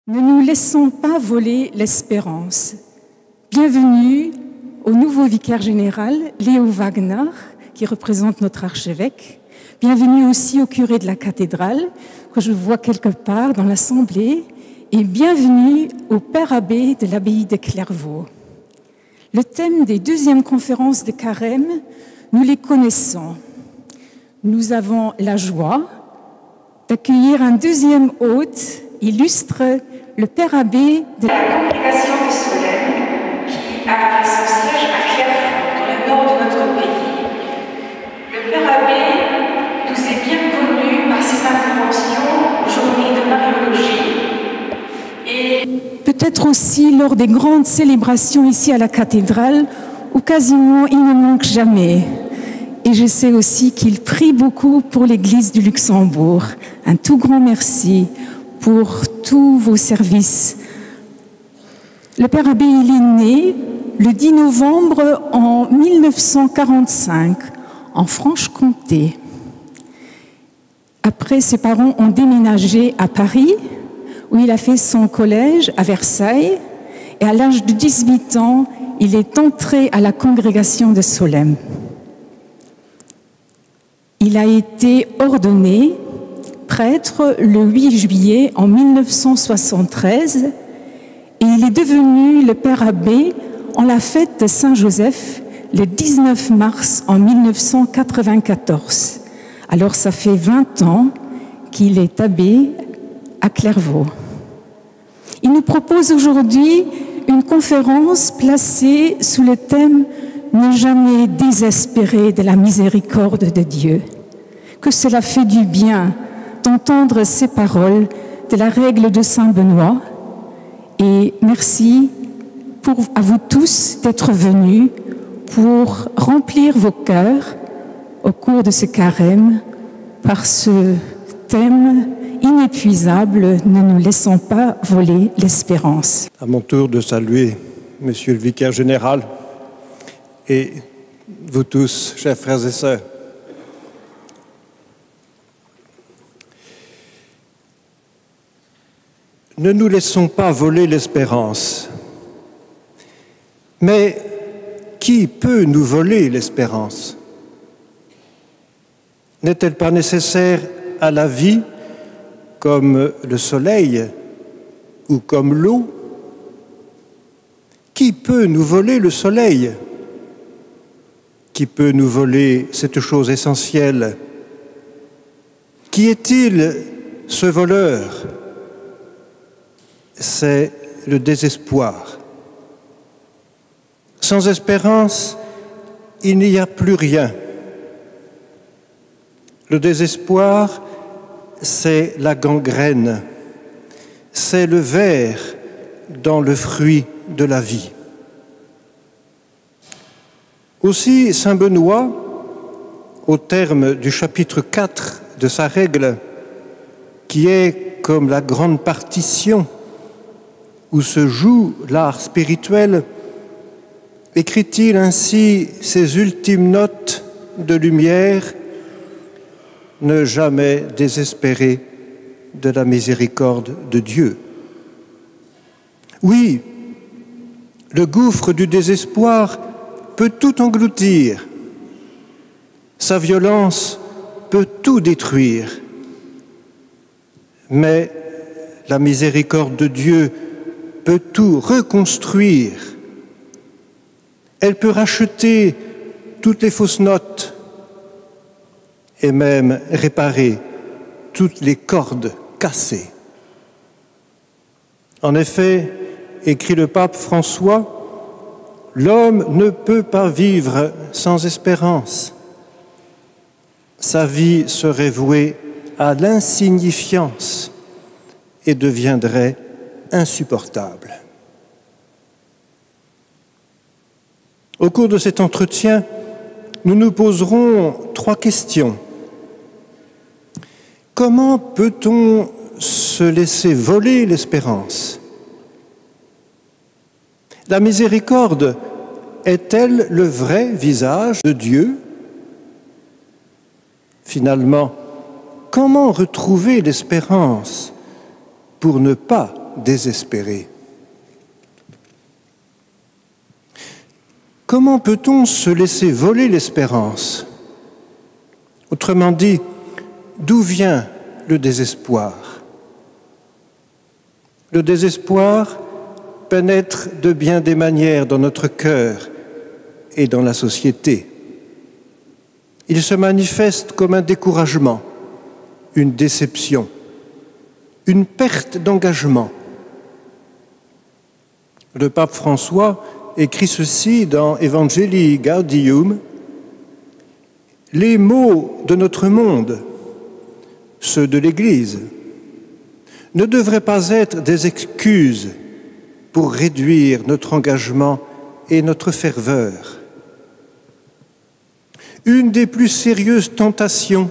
Ne nous laissons pas voler l'espérance. Bienvenue au nouveau vicaire général, Léo Wagner, qui représente notre archevêque. Bienvenue aussi au curé de la cathédrale, que je vois quelque part dans l'assemblée. Et bienvenue au père abbé de l'abbaye de Clairvaux. Le thème des deuxièmes conférences de Carême, nous les connaissons. Nous avons la joie d'accueillir un deuxième hôte illustre, le père abbé de la congrégation de Solesmes, qui a son siège à Clairvaux, dans le nord de notre pays. Le père abbé nous est bien connu par ses interventions aux journées de Mariologie et peut-être aussi lors des grandes célébrations ici à la cathédrale, où quasiment il ne manque jamais. Et je sais aussi qu'il prie beaucoup pour l'Église du Luxembourg. Un tout grand merci pour tous vos services. Le père abbé, il est né le 10 novembre en 1945 en Franche-Comté. Après, ses parents ont déménagé à Paris, où il a fait son collège à Versailles. Et à l'âge de 18 ans, il est entré à la congrégation de Solesmes. Il a été ordonné prêtre le 8 juillet en 1973 et il est devenu le père abbé en la fête de Saint-Joseph le 19 mars en 1994. Alors ça fait 20 ans qu'il est abbé à Clairvaux. Il nous propose aujourd'hui une conférence placée sous le thème « Ne jamais désespérer de la miséricorde de Dieu ». Que cela fait du bien d'entendre ces paroles de la règle de Saint Benoît. Et merci à vous tous d'être venus pour remplir vos cœurs au cours de ce carême par ce thème inépuisable, ne nous laissons pas voler l'espérance. À mon tour de saluer Monsieur le Vicaire Général et vous tous, chers frères et sœurs. Ne nous laissons pas voler l'espérance. Mais qui peut nous voler l'espérance? N'est-elle pas nécessaire à la vie comme le soleil ou comme l'eau? Qui peut nous voler le soleil? Qui peut nous voler cette chose essentielle? Qui est-il, ce voleur? C'est le désespoir. Sans espérance, il n'y a plus rien. Le désespoir, c'est la gangrène, c'est le ver dans le fruit de la vie. Aussi, saint Benoît, au terme du chapitre 4 de sa règle, qui est comme la grande partition où se joue l'art spirituel, écrit-il ainsi ses ultimes notes de lumière: ne jamais désespérer de la miséricorde de Dieu. Oui, le gouffre du désespoir peut tout engloutir. Sa violence peut tout détruire. Mais la miséricorde de Dieu peut tout reconstruire. Elle peut racheter toutes les fausses notes et même réparer toutes les cordes cassées. En effet, écrit le pape François, l'homme ne peut pas vivre sans espérance. Sa vie serait vouée à l'insignifiance et deviendrait insupportable. Au cours de cet entretien, nous nous poserons 3 questions. Comment peut-on se laisser voler l'espérance? La miséricorde est-elle le vrai visage de Dieu? Finalement, comment retrouver l'espérance pour ne pas désespéré. Comment peut-on se laisser voler l'espérance? Autrement dit, d'où vient le désespoir? Le désespoir pénètre de bien des manières dans notre cœur et dans la société. Il se manifeste comme un découragement, une déception, une perte d'engagement. Le pape François écrit ceci dans Evangelii Gaudium: les maux de notre monde, ceux de l'Église, ne devraient pas être des excuses pour réduire notre engagement et notre ferveur. Une des plus sérieuses tentations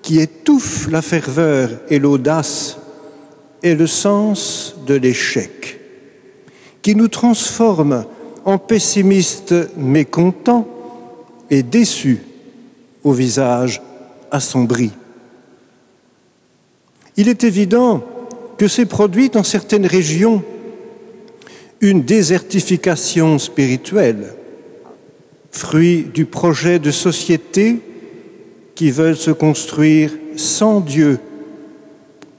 qui étouffe la ferveur et l'audace est le sens de l'échec, qui nous transforme en pessimistes mécontents et déçus, au visage assombri. Il est évident que s'est produite dans certaines régions une désertification spirituelle, fruit du projet de société qui veulent se construire sans Dieu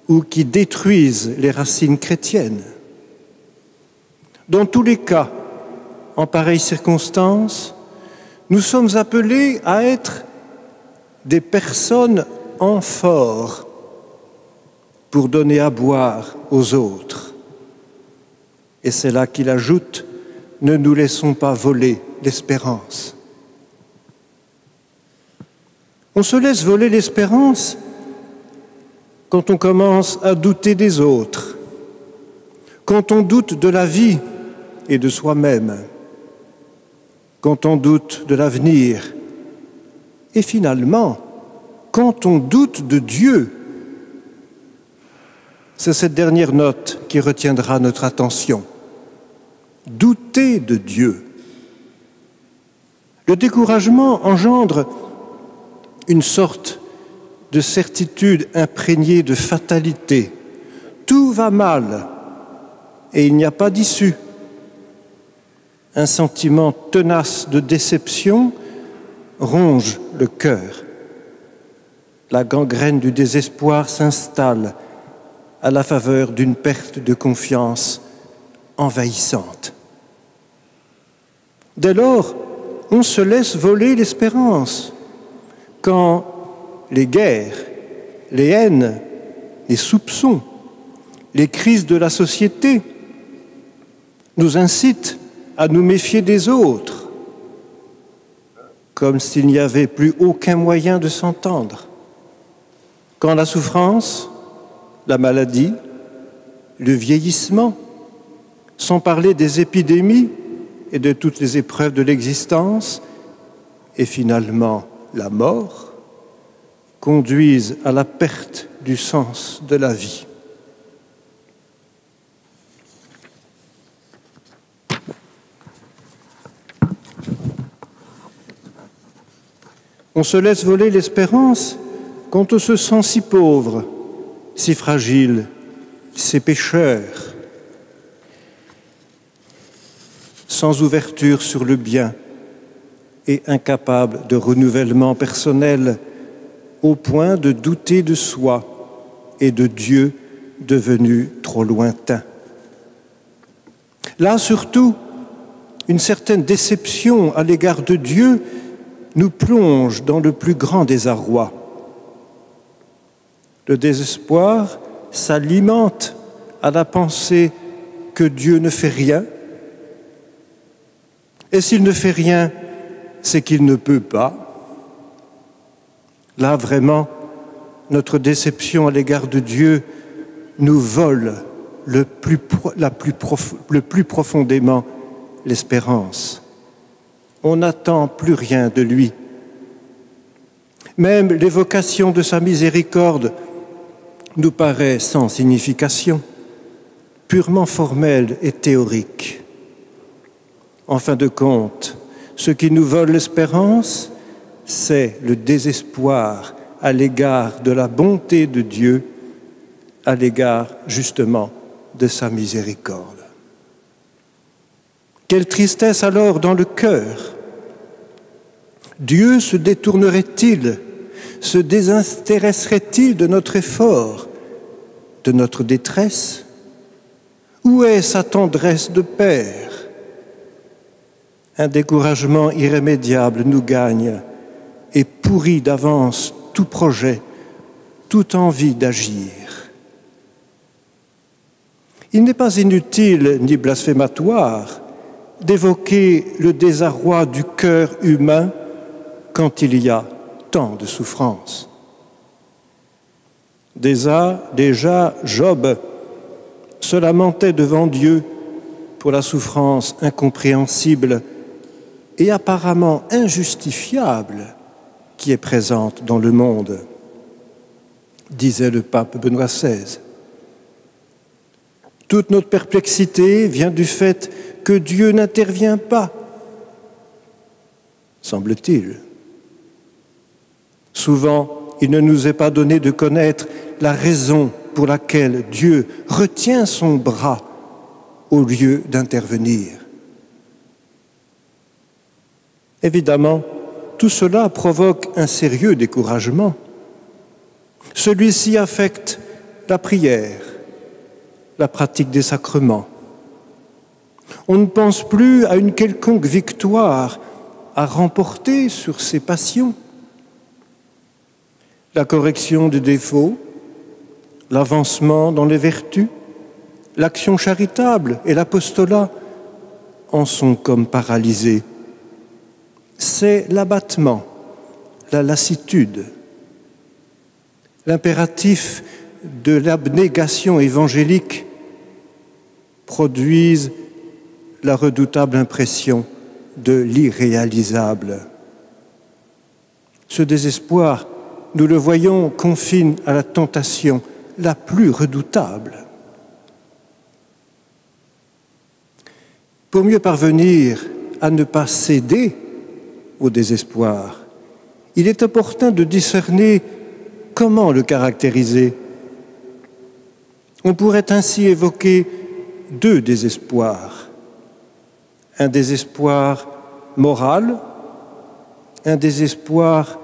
ou qui détruisent les racines chrétiennes. Dans tous les cas, en pareilles circonstances, nous sommes appelés à être des personnes amphores pour donner à boire aux autres. Et c'est là qu'il ajoute: ne nous laissons pas voler l'espérance. On se laisse voler l'espérance quand on commence à douter des autres, quand on doute de la vie et de soi-même, quand on doute de l'avenir et finalement, quand on doute de Dieu. C'est cette dernière note qui retiendra notre attention. Douter de Dieu. Le découragement engendre une sorte de certitude imprégnée de fatalité. Tout va mal et il n'y a pas d'issue. Un sentiment tenace de déception ronge le cœur. La gangrène du désespoir s'installe à la faveur d'une perte de confiance envahissante. Dès lors, on se laisse voler l'espérance quand les guerres, les haines, les soupçons, les crises de la société nous incitent à nous méfier des autres, comme s'il n'y avait plus aucun moyen de s'entendre. Quand la souffrance, la maladie, le vieillissement, sans parler des épidémies et de toutes les épreuves de l'existence, et finalement la mort, conduisent à la perte du sens de la vie. On se laisse voler l'espérance quand on se sent si pauvre, si fragile, si pécheur, sans ouverture sur le bien et incapable de renouvellement personnel, au point de douter de soi et de Dieu devenu trop lointain. Là, surtout, une certaine déception à l'égard de Dieu nous plonge dans le plus grand désarroi. Le désespoir s'alimente à la pensée que Dieu ne fait rien. Et s'il ne fait rien, c'est qu'il ne peut pas. Là, vraiment, notre déception à l'égard de Dieu nous vole le plus profondément l'espérance. On n'attend plus rien de lui. Même l'évocation de sa miséricorde nous paraît sans signification, purement formelle et théorique. En fin de compte, ce qui nous vole l'espérance, c'est le désespoir à l'égard de la bonté de Dieu, à l'égard justement de sa miséricorde. Quelle tristesse alors dans le cœur! Dieu se détournerait-il, se désintéresserait-il de notre effort, de notre détresse? Où est sa tendresse de père? Un découragement irrémédiable nous gagne et pourrit d'avance tout projet, toute envie d'agir. Il n'est pas inutile ni blasphématoire d'évoquer le désarroi du cœur humain quand il y a tant de souffrance. Déjà, Job se lamentait devant Dieu pour la souffrance incompréhensible et apparemment injustifiable qui est présente dans le monde, disait le pape Benoît XVI. Toute notre perplexité vient du fait que Dieu n'intervient pas, semble-t-il. Souvent, il ne nous est pas donné de connaître la raison pour laquelle Dieu retient son bras au lieu d'intervenir. Évidemment, tout cela provoque un sérieux découragement. Celui-ci affecte la prière, la pratique des sacrements. On ne pense plus à une quelconque victoire à remporter sur ses passions. La correction des défauts, l'avancement dans les vertus, l'action charitable et l'apostolat en sont comme paralysés. C'est l'abattement, la lassitude. L'impératif de l'abnégation évangélique produisent la redoutable impression de l'irréalisable. Ce désespoir, nous le voyons, confine à la tentation la plus redoutable. Pour mieux parvenir à ne pas céder au désespoir, il est opportun de discerner comment le caractériser. On pourrait ainsi évoquer deux désespoirs. Un désespoir moral, un désespoir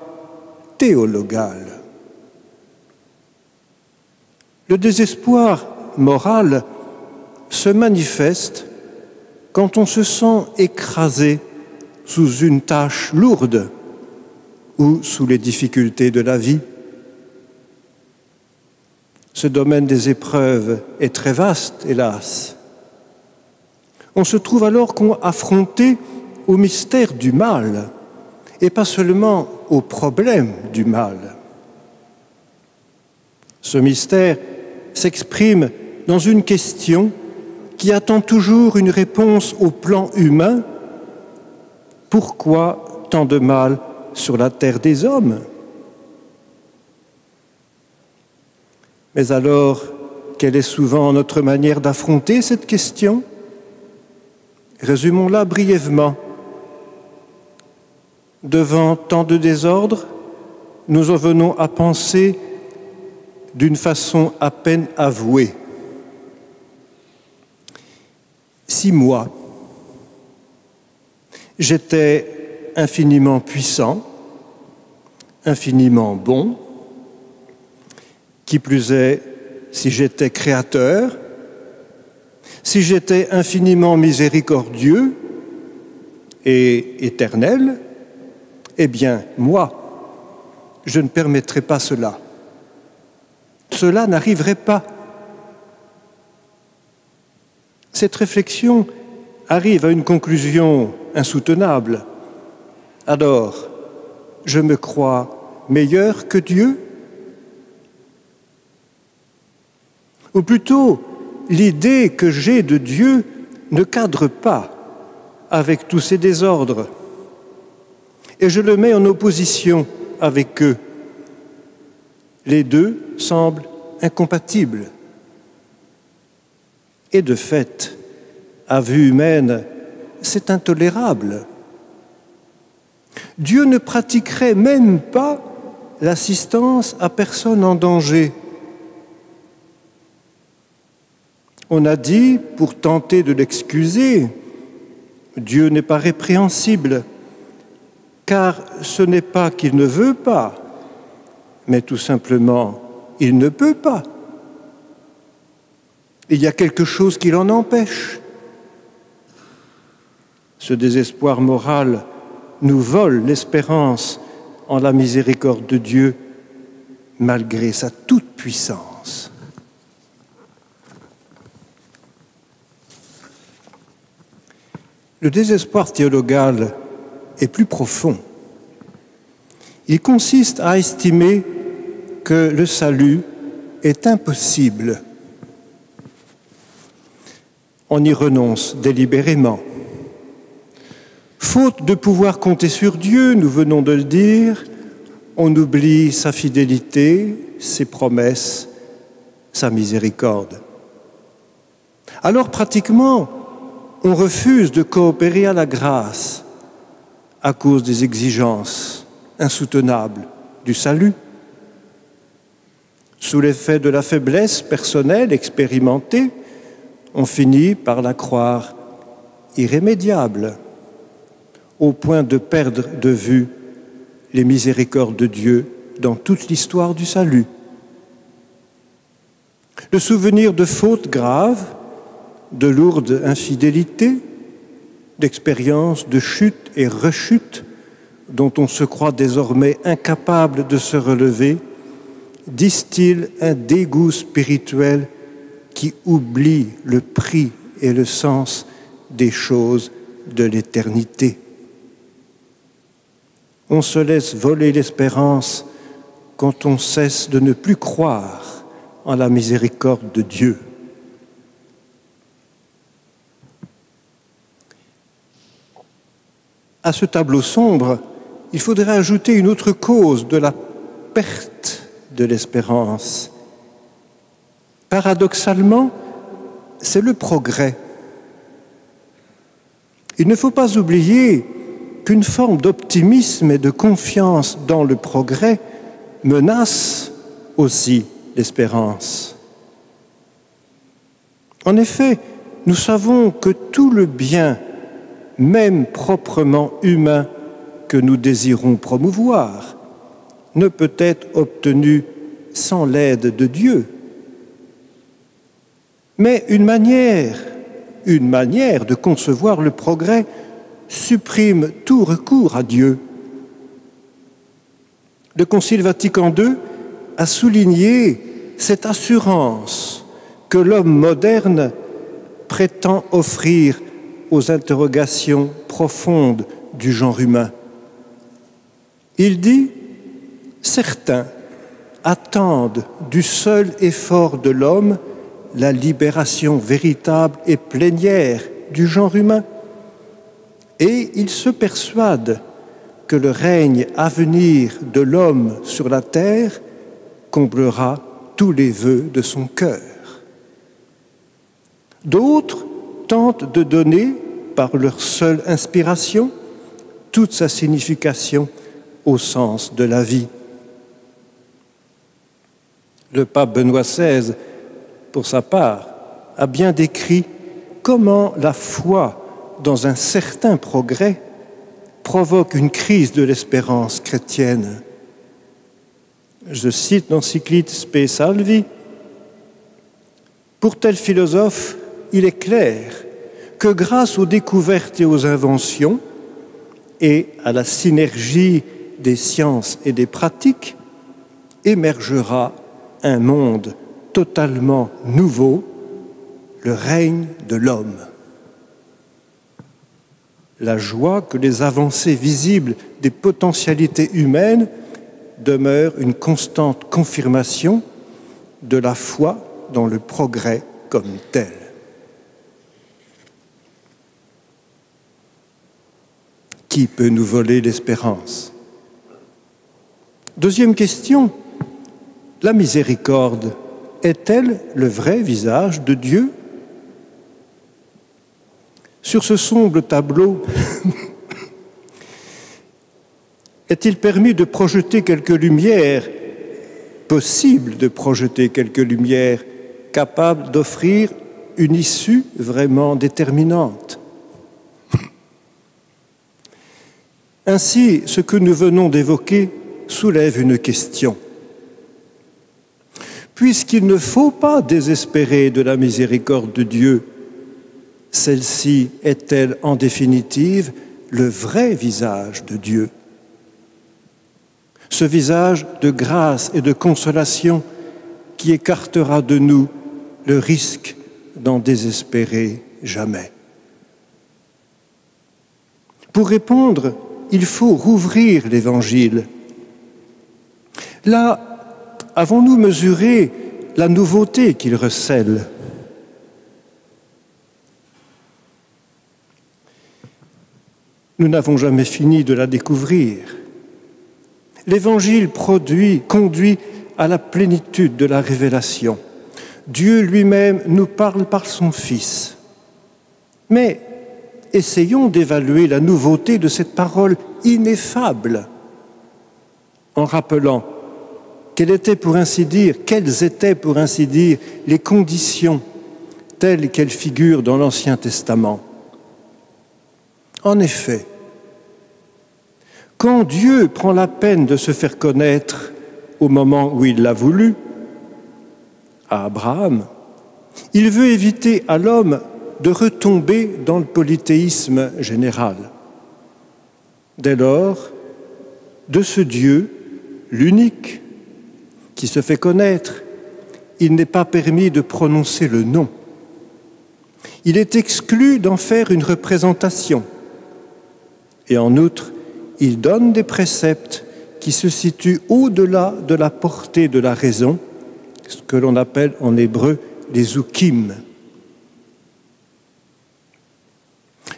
théologal. Le désespoir moral se manifeste quand on se sent écrasé sous une tâche lourde ou sous les difficultés de la vie. Ce domaine des épreuves est très vaste, hélas. On se trouve alors affronté au mystère du mal, et pas seulement au problème du mal. Ce mystère s'exprime dans une question qui attend toujours une réponse au plan humain. Pourquoi tant de mal sur la terre des hommes? Mais alors, quelle est souvent notre manière d'affronter cette question? Résumons-la brièvement. Devant tant de désordre, nous en venons à penser d'une façon à peine avouée. Si moi, j'étais infiniment puissant, infiniment bon, qui plus est, si j'étais créateur, si j'étais infiniment miséricordieux et éternel, eh bien, moi, je ne permettrai pas cela. Cela n'arriverait pas. Cette réflexion arrive à une conclusion insoutenable. Alors, je me crois meilleur que Dieu? Ou plutôt, l'idée que j'ai de Dieu ne cadre pas avec tous ces désordres. Et je le mets en opposition avec eux. Les deux semblent incompatibles. Et de fait, à vue humaine, c'est intolérable. Dieu ne pratiquerait même pas l'assistance à personne en danger. On a dit, pour tenter de l'excuser, Dieu n'est pas répréhensible, car ce n'est pas qu'il ne veut pas, mais tout simplement, il ne peut pas. Il y a quelque chose qui l'en empêche. Ce désespoir moral nous vole l'espérance en la miséricorde de Dieu, malgré sa toute-puissance. Le désespoir théologal est plus profond. Il consiste à estimer que le salut est impossible. On y renonce délibérément. Faute de pouvoir compter sur Dieu, nous venons de le dire, on oublie sa fidélité, ses promesses, sa miséricorde. Alors pratiquement, on refuse de coopérer à la grâce à cause des exigences insoutenables du salut. Sous l'effet de la faiblesse personnelle expérimentée, on finit par la croire irrémédiable, au point de perdre de vue les miséricordes de Dieu dans toute l'histoire du salut. Le souvenir de fautes graves, de lourdes infidélités, d'expériences de chute et rechute dont on se croit désormais incapable de se relever, distille un dégoût spirituel qui oublie le prix et le sens des choses de l'éternité. On se laisse voler l'espérance quand on cesse de ne plus croire en la miséricorde de Dieu. À ce tableau sombre, il faudrait ajouter une autre cause de la perte de l'espérance. Paradoxalement, c'est le progrès. Il ne faut pas oublier qu'une forme d'optimisme et de confiance dans le progrès menace aussi l'espérance. En effet, nous savons que tout le bien, même proprement humain, que nous désirons promouvoir, ne peut être obtenu sans l'aide de Dieu. Mais une manière de concevoir le progrès supprime tout recours à Dieu. Le Concile Vatican II a souligné cette assurance que l'homme moderne prétend offrir aux interrogations profondes du genre humain. Il dit « Certains attendent du seul effort de l'homme la libération véritable et plénière du genre humain, et ils se persuadent que le règne à venir de l'homme sur la terre comblera tous les vœux de son cœur. D'autres tentent de donner, par leur seule inspiration, toute sa signification au sens de la vie. » Le pape Benoît XVI, pour sa part, a bien décrit comment la foi dans un certain progrès provoque une crise de l'espérance chrétienne. Je cite l'encyclique Spe Salvi. Pour tel philosophe, il est clair que grâce aux découvertes et aux inventions et à la synergie des sciences et des pratiques, émergera un monde totalement nouveau, le règne de l'homme. La joie que les avancées visibles des potentialités humaines demeurent une constante confirmation de la foi dans le progrès comme tel. Qui peut nous voler l'espérance? Deuxième question, la miséricorde est-elle le vrai visage de Dieu? Sur ce sombre tableau, est-il permis de projeter quelques lumières, possible de projeter quelques lumières capables d'offrir une issue vraiment déterminante. Ainsi, ce que nous venons d'évoquer soulève une question. Puisqu'il ne faut pas désespérer de la miséricorde de Dieu, celle-ci est-elle en définitive le vrai visage de Dieu? Ce visage de grâce et de consolation qui écartera de nous le risque d'en désespérer jamais. Pour répondre, il faut rouvrir l'Évangile. Là, avons-nous mesuré la nouveauté qu'il recèle? Nous n'avons jamais fini de la découvrir. L'Évangile conduit à la plénitude de la révélation. Dieu lui-même nous parle par son Fils. Mais essayons d'évaluer la nouveauté de cette parole ineffable en rappelant quelles étaient pour ainsi dire les conditions telles qu'elles figurent dans l'Ancien Testament. En effet, quand Dieu prend la peine de se faire connaître au moment où il l'a voulu, à Abraham, il veut éviter à l'homme de retomber dans le polythéisme général. Dès lors, de ce Dieu, l'unique, qui se fait connaître, il n'est pas permis de prononcer le nom. Il est exclu d'en faire une représentation. Et en outre, il donne des préceptes qui se situent au-delà de la portée de la raison, ce que l'on appelle en hébreu les zukim.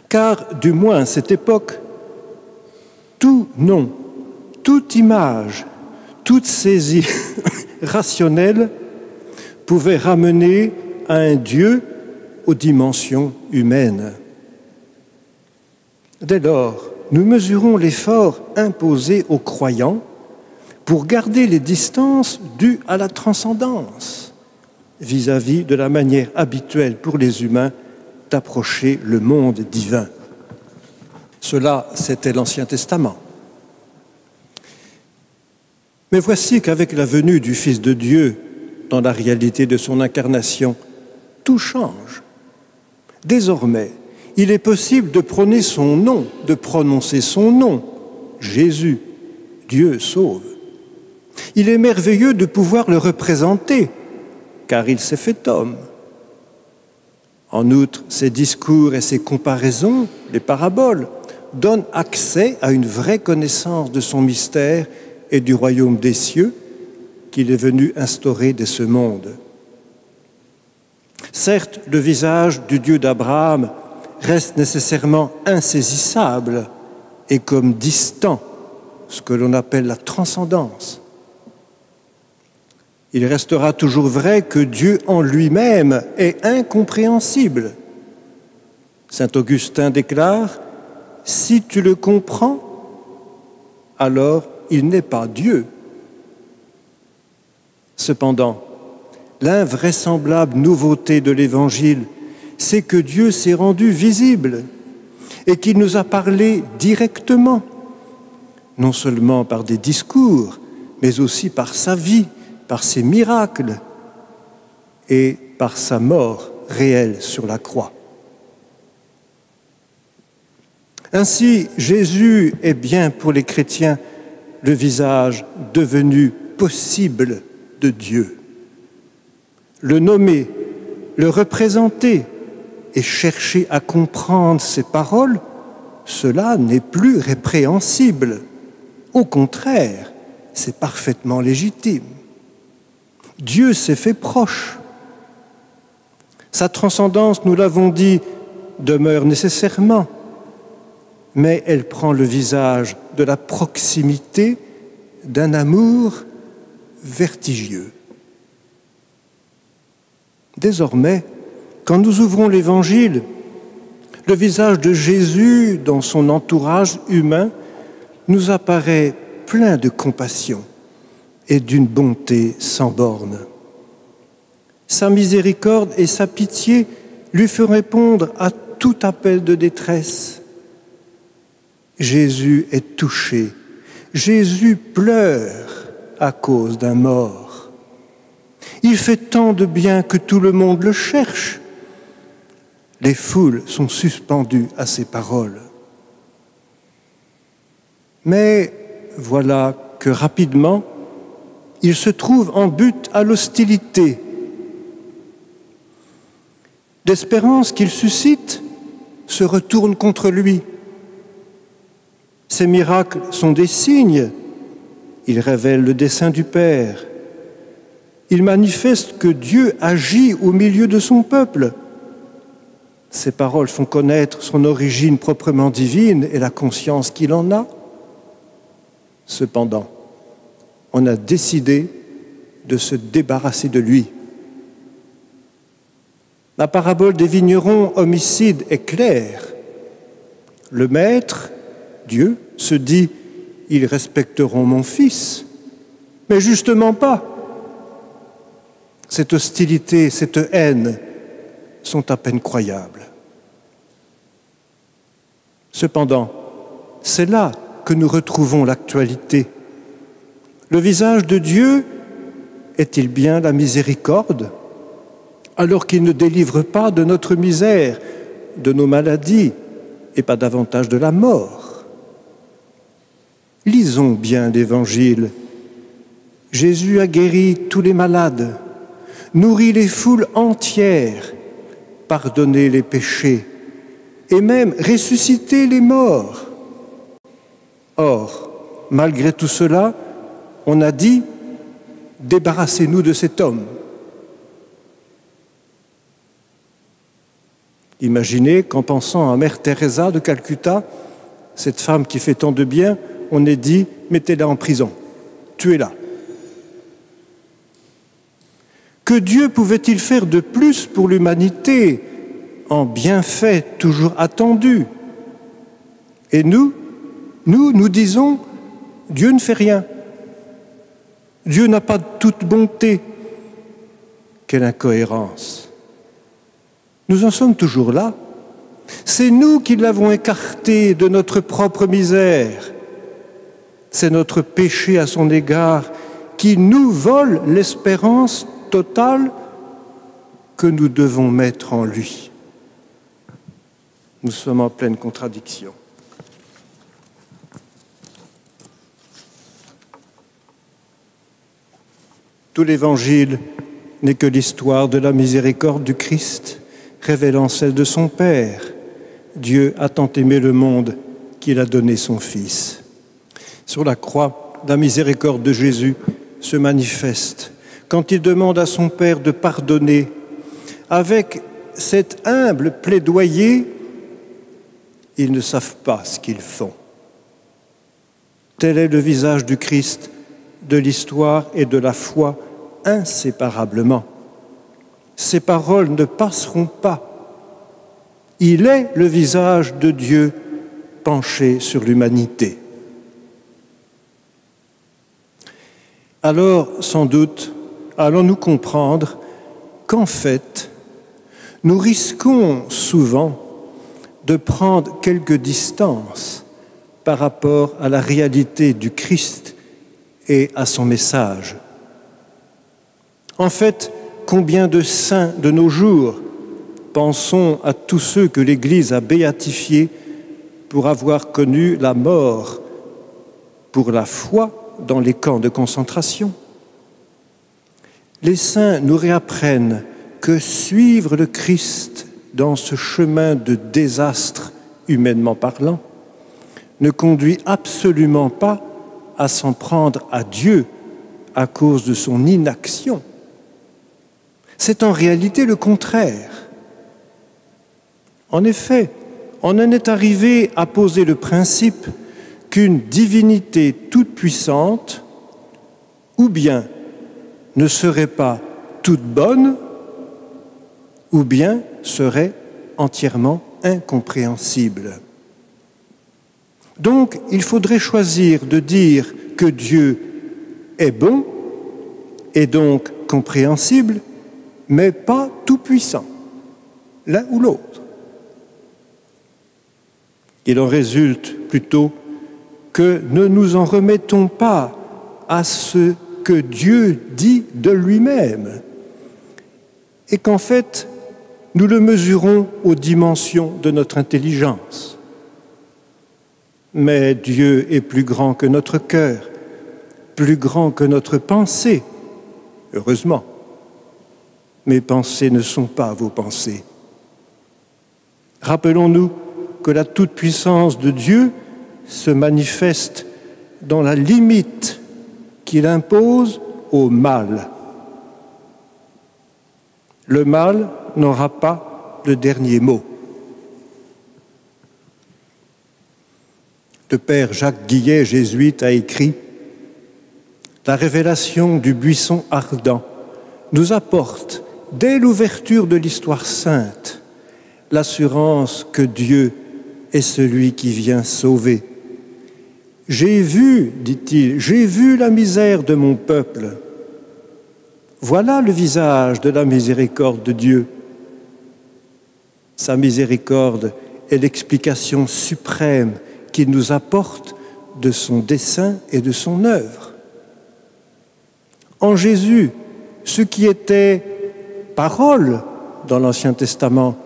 Car, du moins à cette époque, tout nom, toute image, toute saisie rationnelle pouvait ramener à un Dieu aux dimensions humaines. Dès lors, nous mesurons l'effort imposé aux croyants pour garder les distances dues à la transcendance vis-à-vis de la manière habituelle pour les humains d'approcher le monde divin. Cela, c'était l'Ancien Testament. Mais voici qu'avec la venue du Fils de Dieu, dans la réalité de son incarnation, tout change. Désormais, il est possible de prononcer son nom, Jésus, Dieu sauve. Il est merveilleux de pouvoir le représenter, car il s'est fait homme. En outre, ses discours et ses comparaisons, les paraboles, donnent accès à une vraie connaissance de son mystère et du royaume des cieux qu'il est venu instaurer dès ce monde. Certes, le visage du Dieu d'Abraham reste nécessairement insaisissable et comme distant, ce que l'on appelle la transcendance. Il restera toujours vrai que Dieu en lui-même est incompréhensible. Saint Augustin déclare « Si tu le comprends, alors il n'est pas Dieu. » Cependant, l'invraisemblable nouveauté de l'Évangile, c'est que Dieu s'est rendu visible et qu'il nous a parlé directement, non seulement par des discours, mais aussi par sa vie, par ses miracles et par sa mort réelle sur la croix. Ainsi, Jésus est bien pour les chrétiens le visage devenu possible de Dieu. Le nommer, le représenter et chercher à comprendre ses paroles, cela n'est plus répréhensible. Au contraire, c'est parfaitement légitime. Dieu s'est fait proche. Sa transcendance, nous l'avons dit, demeure nécessairement, mais elle prend le visage de la proximité d'un amour vertigieux. Désormais, quand nous ouvrons l'Évangile, le visage de Jésus dans son entourage humain nous apparaît plein de compassion et d'une bonté sans borne. Sa miséricorde et sa pitié lui fait répondre à tout appel de détresse. Jésus est touché. Jésus pleure à cause d'un mort. Il fait tant de bien que tout le monde le cherche. Les foules sont suspendues à ses paroles. Mais voilà que rapidement, il se trouve en butte à l'hostilité. L'espérance qu'il suscite se retourne contre lui. Ces miracles sont des signes. Ils révèlent le dessein du Père. Ils manifestent que Dieu agit au milieu de son peuple. Ces paroles font connaître son origine proprement divine et la conscience qu'il en a. Cependant, on a décidé de se débarrasser de lui. La parabole des vignerons homicides est claire. Le maître, Dieu, se dit « Ils respecteront mon fils », mais justement pas. Cette hostilité, cette haine sont à peine croyables. Cependant, c'est là que nous retrouvons l'actualité. Le visage de Dieu est-il bien la miséricorde, alors qu'il ne délivre pas de notre misère, de nos maladies, et pas davantage de la mort? Lisons bien l'Évangile. Jésus a guéri tous les malades, nourri les foules entières, pardonné les péchés, et même ressuscité les morts. Or, malgré tout cela, on a dit « Débarrassez-nous de cet homme ». Imaginez qu'en pensant à Mère Teresa de Calcutta, cette femme qui fait tant de bien, on ait dit « Mettez-la en prison, tuez-la ». Que Dieu pouvait-il faire de plus pour l'humanité en bienfaits toujours attendus? Et nous disons « Dieu ne fait rien ». Dieu n'a pas toute bonté. Quelle incohérence! Nous en sommes toujours là. C'est nous qui l'avons écarté de notre propre misère. C'est notre péché à son égard qui nous vole l'espérance totale que nous devons mettre en lui. Nous sommes en pleine contradiction. Tout l'Évangile n'est que l'histoire de la miséricorde du Christ, révélant celle de son Père. Dieu a tant aimé le monde qu'il a donné son Fils. Sur la croix, la miséricorde de Jésus se manifeste quand il demande à son Père de pardonner. Avec cet humble plaidoyer, ils ne savent pas ce qu'ils font. Tel est le visage du Christ, de l'histoire et de la foi inséparablement. Ces paroles ne passeront pas. Il est le visage de Dieu penché sur l'humanité. Alors, sans doute, allons-nous comprendre qu'en fait, nous risquons souvent de prendre quelques distances par rapport à la réalité du Christ et à son message. En fait, combien de saints de nos jours, pensons à tous ceux que l'Église a béatifiés pour avoir connu la mort pour la foi dans les camps de concentration. Les saints nous réapprennent que suivre le Christ dans ce chemin de désastre, humainement parlant, ne conduit absolument pas à s'en prendre à Dieu à cause de son inaction. C'est en réalité le contraire. En effet, on en est arrivé à poser le principe qu'une divinité toute puissante, ou bien ne serait pas toute bonne, ou bien serait entièrement incompréhensible. Donc, il faudrait choisir de dire que Dieu est bon et donc compréhensible, mais pas tout-puissant. l'un ou l'autre. Il en résulte plutôt que ne nous en remettons pas à ce que Dieu dit de lui-même et qu'en fait, nous le mesurons aux dimensions de notre intelligence. Mais Dieu est plus grand que notre cœur, plus grand que notre pensée, heureusement. Mes pensées ne sont pas vos pensées. Rappelons-nous que la toute-puissance de Dieu se manifeste dans la limite qu'il impose au mal. Le mal n'aura pas le dernier mot. Le père Jacques Guillet, jésuite, a écrit « La révélation du buisson ardent nous apporte, dès l'ouverture de l'histoire sainte, l'assurance que Dieu est celui qui vient sauver. J'ai vu, dit-il, j'ai vu la misère de mon peuple. Voilà le visage de la miséricorde de Dieu. Sa miséricorde est l'explication suprême qu'il nous apporte de son dessein et de son œuvre. En Jésus, ce qui était parole dans l'Ancien Testament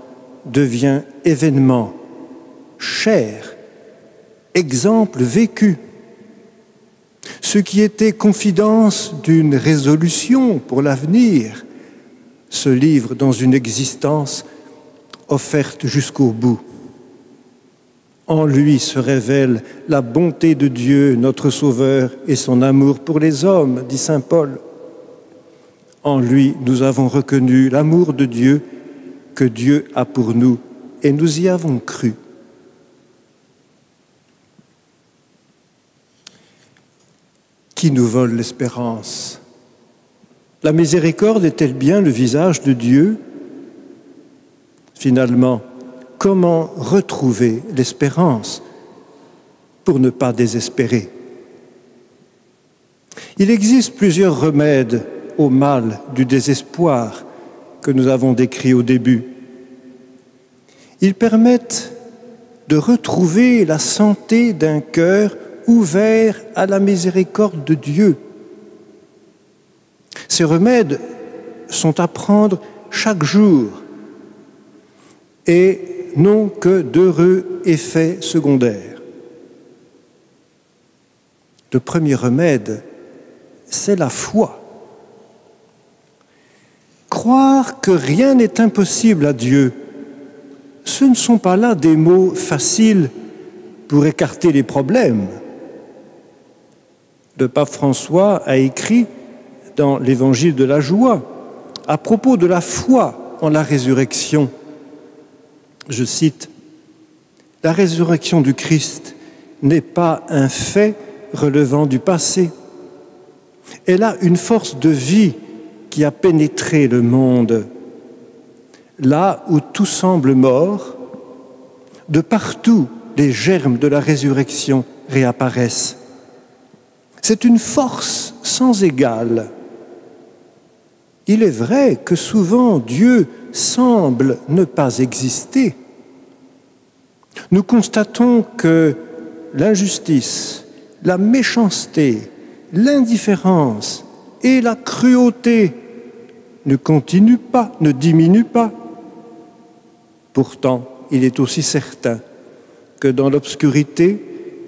devient événement, chair, exemple vécu. Ce qui était confidence d'une résolution pour l'avenir se livre dans une existence offerte jusqu'au bout. En lui se révèle la bonté de Dieu, notre Sauveur, et son amour pour les hommes, dit saint Paul. En lui, nous avons reconnu l'amour de Dieu que Dieu a pour nous, et nous y avons cru. Qui nous vole l'espérance? La miséricorde est-elle bien le visage de Dieu? Finalement, comment retrouver l'espérance pour ne pas désespérer? Il existe plusieurs remèdes au mal du désespoir que nous avons décrit au début. Ils permettent de retrouver la santé d'un cœur ouvert à la miséricorde de Dieu. Ces remèdes sont à prendre chaque jour et n'ont que d'heureux effets secondaires. Le premier remède, c'est la foi. Croire que rien n'est impossible à Dieu, ce ne sont pas là des mots faciles pour écarter les problèmes. Le pape François a écrit dans l'Évangile de la joie à propos de la foi en la résurrection. Je cite, « La résurrection du Christ n'est pas un fait relevant du passé. Elle a une force de vie qui a pénétré le monde. Là où tout semble mort, de partout les germes de la résurrection réapparaissent. C'est une force sans égale. Il est vrai que souvent Dieu semble ne pas exister. Nous constatons que l'injustice, la méchanceté, l'indifférence et la cruauté ne continuent pas, ne diminuent pas. Pourtant, il est aussi certain que dans l'obscurité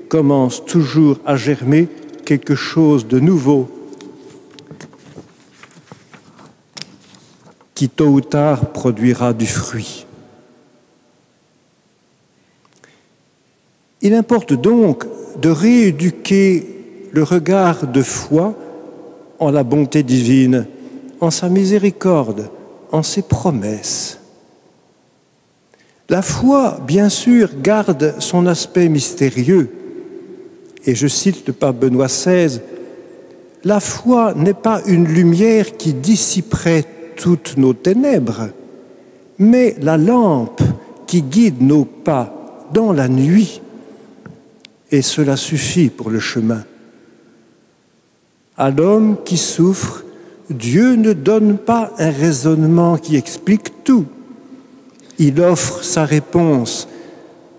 commence toujours à germer quelque chose de nouveau qui tôt ou tard produira du fruit. Il importe donc de rééduquer le regard de foi en la bonté divine, en sa miséricorde, en ses promesses. La foi, bien sûr, garde son aspect mystérieux. Et je cite le pape Benoît XVI, « La foi n'est pas une lumière qui dissiperait toutes nos ténèbres, mais la lampe qui guide nos pas dans la nuit, et cela suffit pour le chemin. À l'homme qui souffre, Dieu ne donne pas un raisonnement qui explique tout. Il offre sa réponse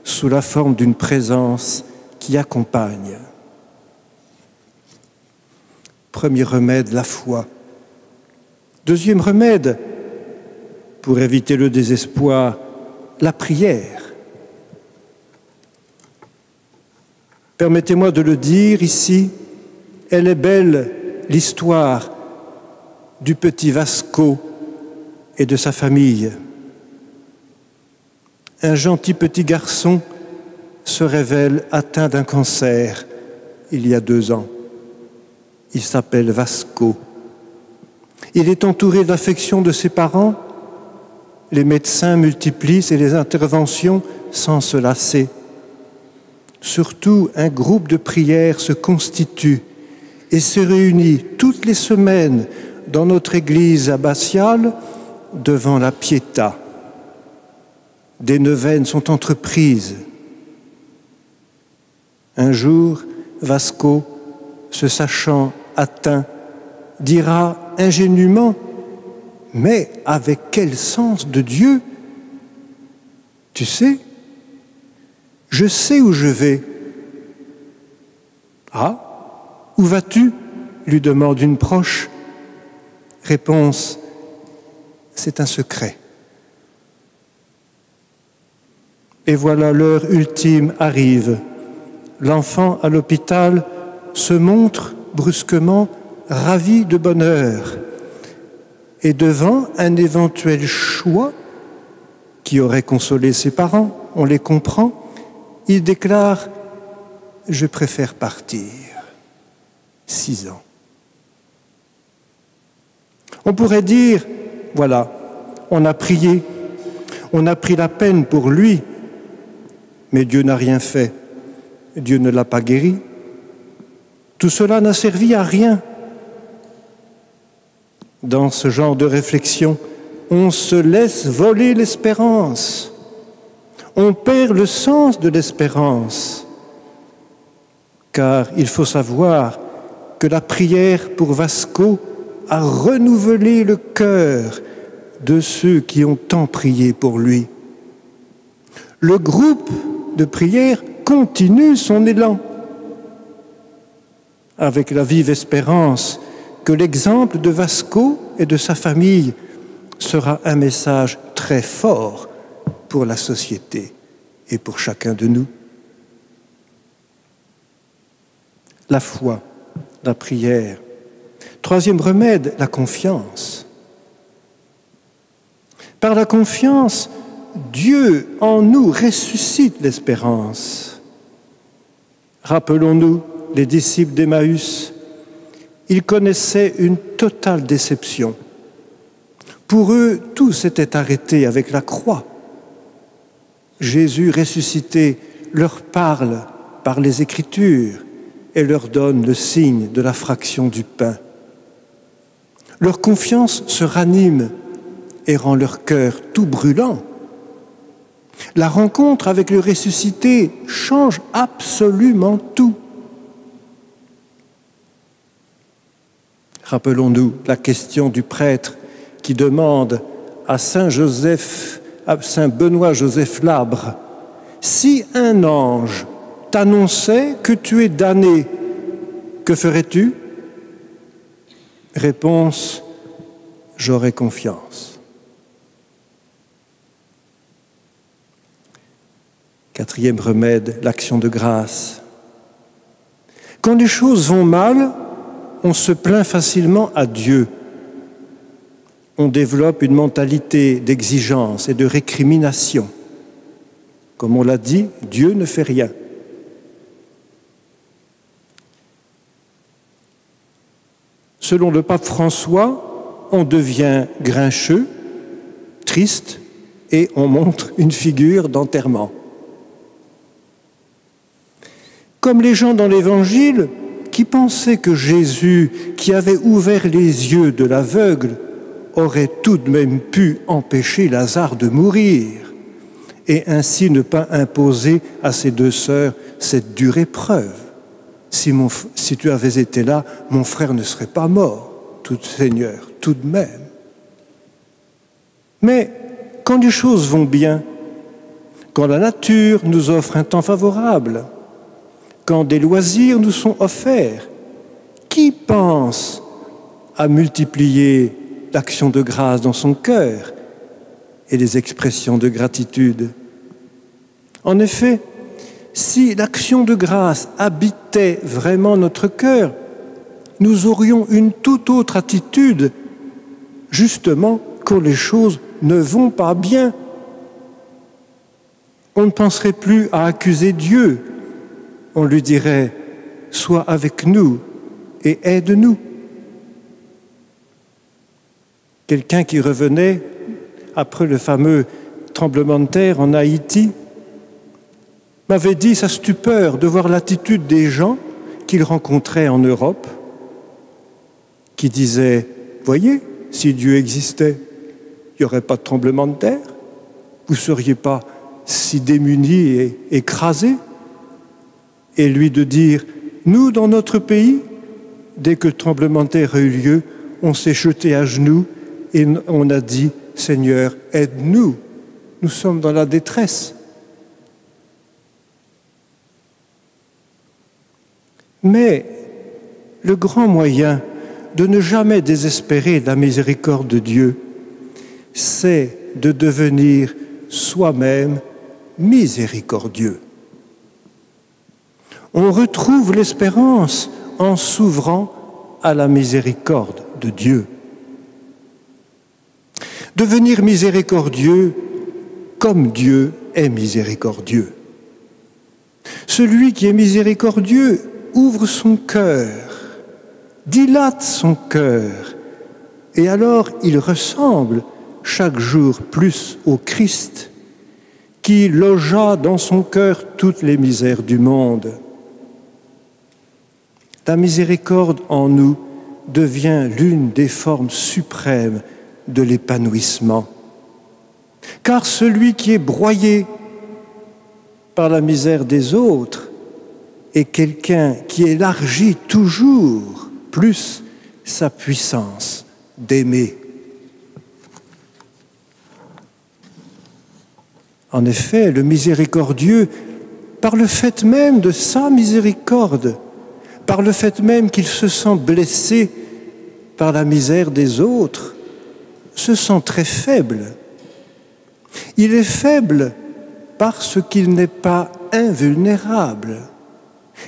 sous la forme d'une présence qui accompagne. Premier remède, la foi. Deuxième remède, pour éviter le désespoir, la prière. Permettez-moi de le dire ici, elle est belle, l'histoire du petit Vasco et de sa famille. Un gentil petit garçon se révèle atteint d'un cancer il y a 2 ans. Il s'appelle Vasco. Il est entouré de l'affection de ses parents. Les médecins multiplient les interventions sans se lasser. Surtout, un groupe de prière se constitue et se réunit toutes les semaines dans notre église abbatiale devant la Pietà. Des neuvaines sont entreprises. Un jour, Vasco, se sachant atteint, dira ingénument, mais avec quel sens de Dieu? Tu sais, je sais où je vais. Ah, où vas-tu? Lui demande une proche. Réponse, c'est un secret. Et voilà, l'heure ultime arrive. L'enfant à l'hôpital se montre brusquement ravi de bonheur. Et devant un éventuel choix qui aurait consolé ses parents, on les comprend, il déclare « Je préfère partir ». 6 ans. On pourrait dire, voilà, on a prié, on a pris la peine pour lui, mais Dieu n'a rien fait. Dieu ne l'a pas guéri. Tout cela n'a servi à rien. Dans ce genre de réflexion, on se laisse voler l'espérance. On perd le sens de l'espérance. Car il faut savoir que la prière pour Vasco a renouvelé le cœur de ceux qui ont tant prié pour lui. Le groupe de prière continue son élan, avec la vive espérance que l'exemple de Vasco et de sa famille sera un message très fort pour la société et pour chacun de nous. La foi, la prière. Troisième remède, la confiance. Par la confiance, Dieu en nous ressuscite l'espérance. Rappelons-nous les disciples d'Emmaüs. Ils connaissaient une totale déception. Pour eux, tout s'était arrêté avec la croix. Jésus ressuscité leur parle par les Écritures et leur donne le signe de la fraction du pain. Leur confiance se ranime et rend leur cœur tout brûlant. La rencontre avec le ressuscité change absolument tout. Rappelons-nous la question du prêtre qui demande à Saint Benoît Joseph Labre, « Si un ange t'annonçait que tu es damné, que ferais-tu » Réponse, « J'aurais confiance ». Quatrième remède, l'action de grâce. Quand les choses vont mal, on se plaint facilement à Dieu. On développe une mentalité d'exigence et de récrimination. Comme on l'a dit, Dieu ne fait rien. Selon le pape François, on devient grincheux, triste, et on montre une figure d'enterrement. Comme les gens dans l'Évangile qui pensaient que Jésus, qui avait ouvert les yeux de l'aveugle, aurait tout de même pu empêcher Lazare de mourir et ainsi ne pas imposer à ses 2 sœurs cette dure épreuve. Si tu avais été là, mon frère ne serait pas mort, tout Seigneur, tout de même. Mais quand les choses vont bien, quand la nature nous offre un temps favorable, quand des loisirs nous sont offerts, qui pense à multiplier l'action de grâce dans son cœur et les expressions de gratitude? En effet, si l'action de grâce habitait vraiment notre cœur, nous aurions une toute autre attitude, justement quand les choses ne vont pas bien. On ne penserait plus à accuser Dieu. On lui dirait « Sois avec nous et aide-nous ». Quelqu'un qui revenait après le fameux tremblement de terre en Haïti m'avait dit sa stupeur de voir l'attitude des gens qu'il rencontrait en Europe, qui disaient « Voyez, si Dieu existait, il n'y aurait pas de tremblement de terre, vous ne seriez pas si démunis et écrasés. » Et lui de dire « Nous, dans notre pays, dès que le tremblement de terre a eu lieu, on s'est jeté à genoux et on a dit « Seigneur, aide-nous, nous sommes dans la détresse. » Mais le grand moyen de ne jamais désespérer de la miséricorde de Dieu, c'est de devenir soi-même miséricordieux. On retrouve l'espérance en s'ouvrant à la miséricorde de Dieu. Devenir miséricordieux comme Dieu est miséricordieux. Celui qui est miséricordieux ouvre son cœur, dilate son cœur, et alors il ressemble chaque jour plus au Christ, qui logea dans son cœur toutes les misères du monde. La miséricorde en nous devient l'une des formes suprêmes de l'épanouissement. Car celui qui est broyé par la misère des autres est quelqu'un qui élargit toujours plus sa puissance d'aimer. En effet, le miséricordieux, par le fait même de sa miséricorde, par le fait même qu'il se sent blessé par la misère des autres, se sent très faible. Il est faible parce qu'il n'est pas invulnérable.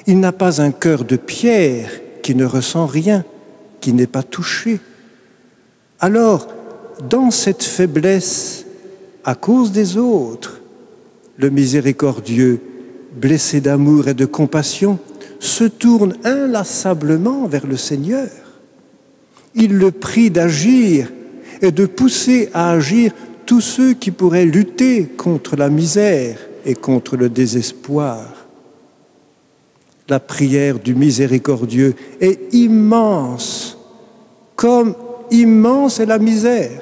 Il n'a pas un cœur de pierre qui ne ressent rien, qui n'est pas touché. Alors, dans cette faiblesse, à cause des autres, le miséricordieux, blessé d'amour et de compassion, se tourne inlassablement vers le Seigneur. Il le prie d'agir et de pousser à agir tous ceux qui pourraient lutter contre la misère et contre le désespoir. La prière du miséricordieux est immense, comme immense est la misère.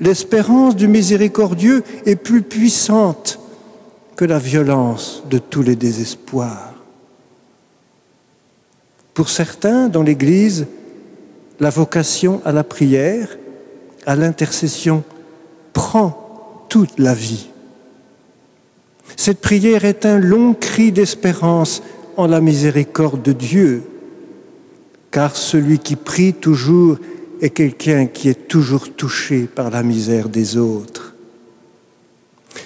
L'espérance du miséricordieux est plus puissante que la violence de tous les désespoirs. Pour certains, dans l'Église, la vocation à la prière, à l'intercession, prend toute la vie. Cette prière est un long cri d'espérance en la miséricorde de Dieu, car celui qui prie toujours est quelqu'un qui est toujours touché par la misère des autres.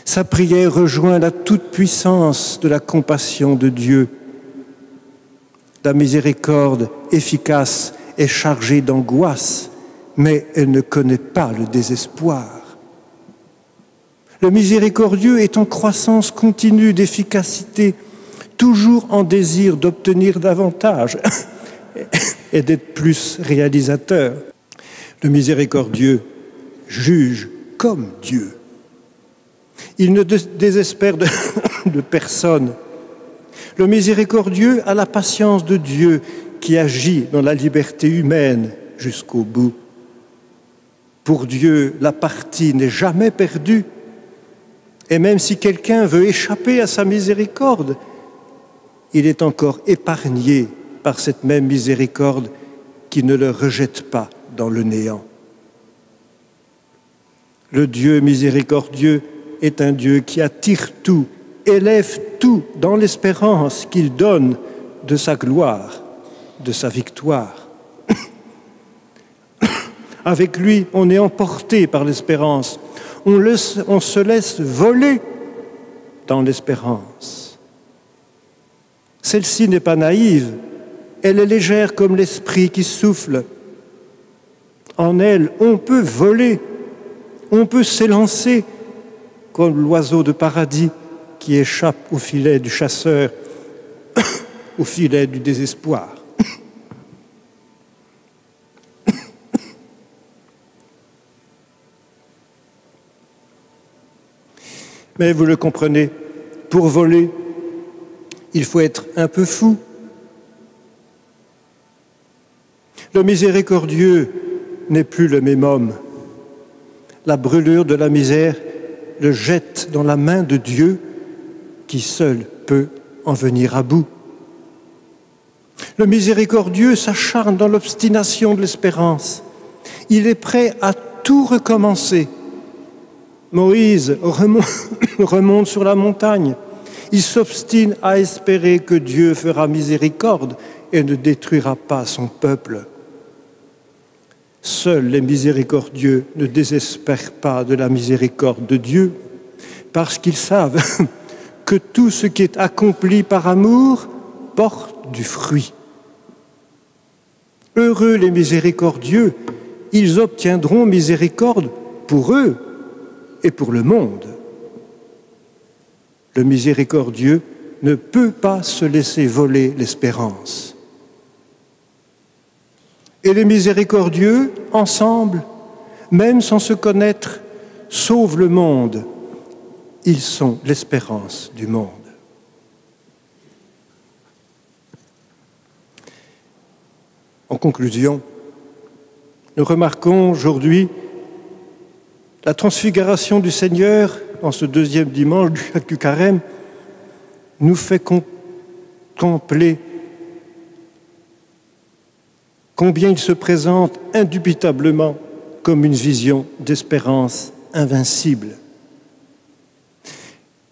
Sa prière rejoint la toute-puissance de la compassion de Dieu. La miséricorde efficace est chargée d'angoisse, mais elle ne connaît pas le désespoir. Le miséricordieux est en croissance continue d'efficacité, toujours en désir d'obtenir davantage et d'être plus réalisateur. Le miséricordieux juge comme Dieu. Il ne désespère de personne. Le miséricordieux a la patience de Dieu qui agit dans la liberté humaine jusqu'au bout. Pour Dieu, la partie n'est jamais perdue. Et même si quelqu'un veut échapper à sa miséricorde, il est encore épargné par cette même miséricorde qui ne le rejette pas dans le néant. Le Dieu miséricordieux est un Dieu qui attire tout, élève tout dans l'espérance qu'il donne de sa gloire, de sa victoire. Avec lui, on est emporté par l'espérance. On se laisse voler dans l'espérance. Celle-ci n'est pas naïve, elle est légère comme l'esprit qui souffle. En elle, on peut voler, on peut s'élancer comme l'oiseau de paradis qui échappe au filet du chasseur, au filet du désespoir. Mais vous le comprenez, pour voler, il faut être un peu fou. Le miséricordieux n'est plus le même homme. La brûlure de la misère le jette dans la main de Dieu qui seul peut en venir à bout. Le miséricordieux s'acharne dans l'obstination de l'espérance. Il est prêt à tout recommencer. Moïse remonte sur la montagne. Il s'obstine à espérer que Dieu fera miséricorde et ne détruira pas son peuple. Seuls les miséricordieux ne désespèrent pas de la miséricorde de Dieu parce qu'ils savent que tout ce qui est accompli par amour porte du fruit. Heureux les miséricordieux, ils obtiendront miséricorde pour eux et pour le monde. Le miséricordieux ne peut pas se laisser voler l'espérance. Et les miséricordieux, ensemble, même sans se connaître, sauvent le monde. Ils sont l'espérance du monde. En conclusion, nous remarquons aujourd'hui la transfiguration du Seigneur dans ce deuxième dimanche du Carême nous fait contempler combien il se présente indubitablement comme une vision d'espérance invincible.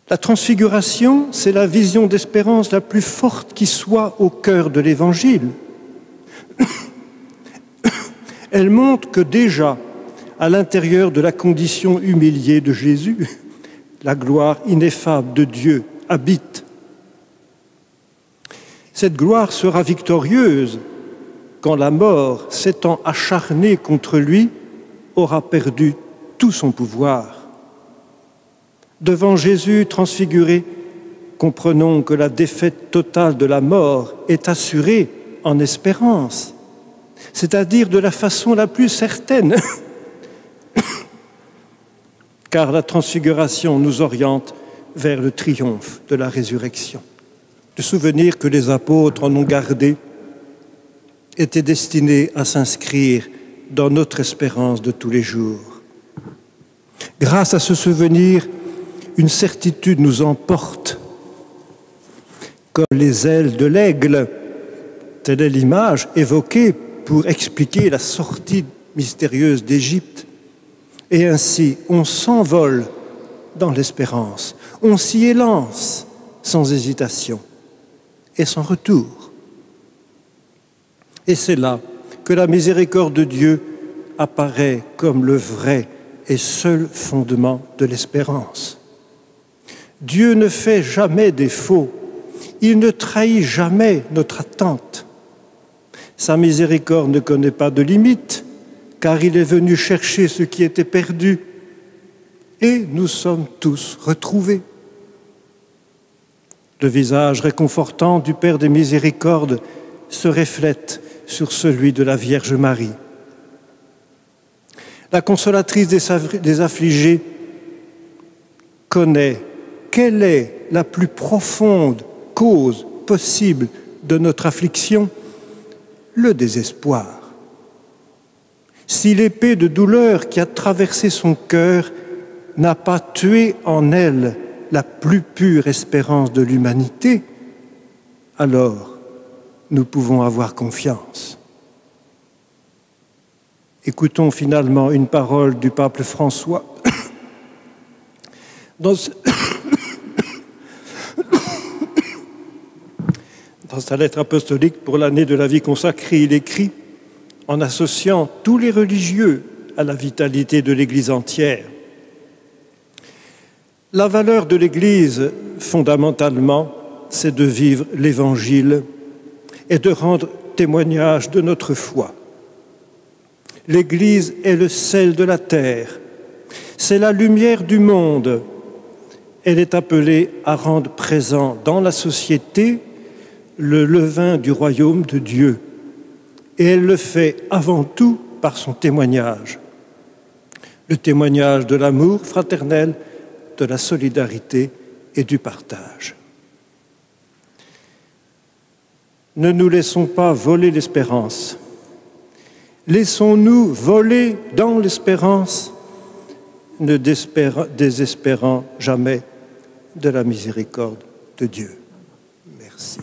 La transfiguration, c'est la vision d'espérance la plus forte qui soit au cœur de l'Évangile. Elle montre que déjà, à l'intérieur de la condition humiliée de Jésus, la gloire ineffable de Dieu habite. Cette gloire sera victorieuse quand la mort, s'étant acharnée contre lui, aura perdu tout son pouvoir. Devant Jésus transfiguré, comprenons que la défaite totale de la mort est assurée en espérance, c'est-à-dire de la façon la plus certaine, car la transfiguration nous oriente vers le triomphe de la résurrection. Le souvenir que les apôtres en ont gardé était destiné à s'inscrire dans notre espérance de tous les jours. Grâce à ce souvenir, une certitude nous emporte, comme les ailes de l'aigle. Telle est l'image évoquée pour expliquer la sortie mystérieuse d'Égypte. Et ainsi, on s'envole dans l'espérance, on s'y élance sans hésitation et sans retour. Et c'est là que la miséricorde de Dieu apparaît comme le vrai et seul fondement de l'espérance. Dieu ne fait jamais défaut, il ne trahit jamais notre attente. Sa miséricorde ne connaît pas de limite, car il est venu chercher ce qui était perdu, et nous sommes tous retrouvés. Le visage réconfortant du Père des miséricordes se reflète sur celui de la Vierge Marie. La consolatrice des affligés connaît quelle est la plus profonde cause possible de notre affliction, le désespoir. Si l'épée de douleur qui a traversé son cœur n'a pas tué en elle la plus pure espérance de l'humanité, alors nous pouvons avoir confiance. Écoutons finalement une parole du pape François Dans sa lettre apostolique pour l'année de la vie consacrée, il écrit, en associant tous les religieux à la vitalité de l'Église entière: la valeur de l'Église, fondamentalement, c'est de vivre l'Évangile et de rendre témoignage de notre foi. L'Église est le sel de la terre, c'est la lumière du monde. Elle est appelée à rendre présent dans la société le levain du royaume de Dieu. Et elle le fait avant tout par son témoignage. Le témoignage de l'amour fraternel, de la solidarité et du partage. Ne nous laissons pas voler l'espérance. Laissons-nous voler dans l'espérance, ne désespérant jamais de la miséricorde de Dieu. Merci.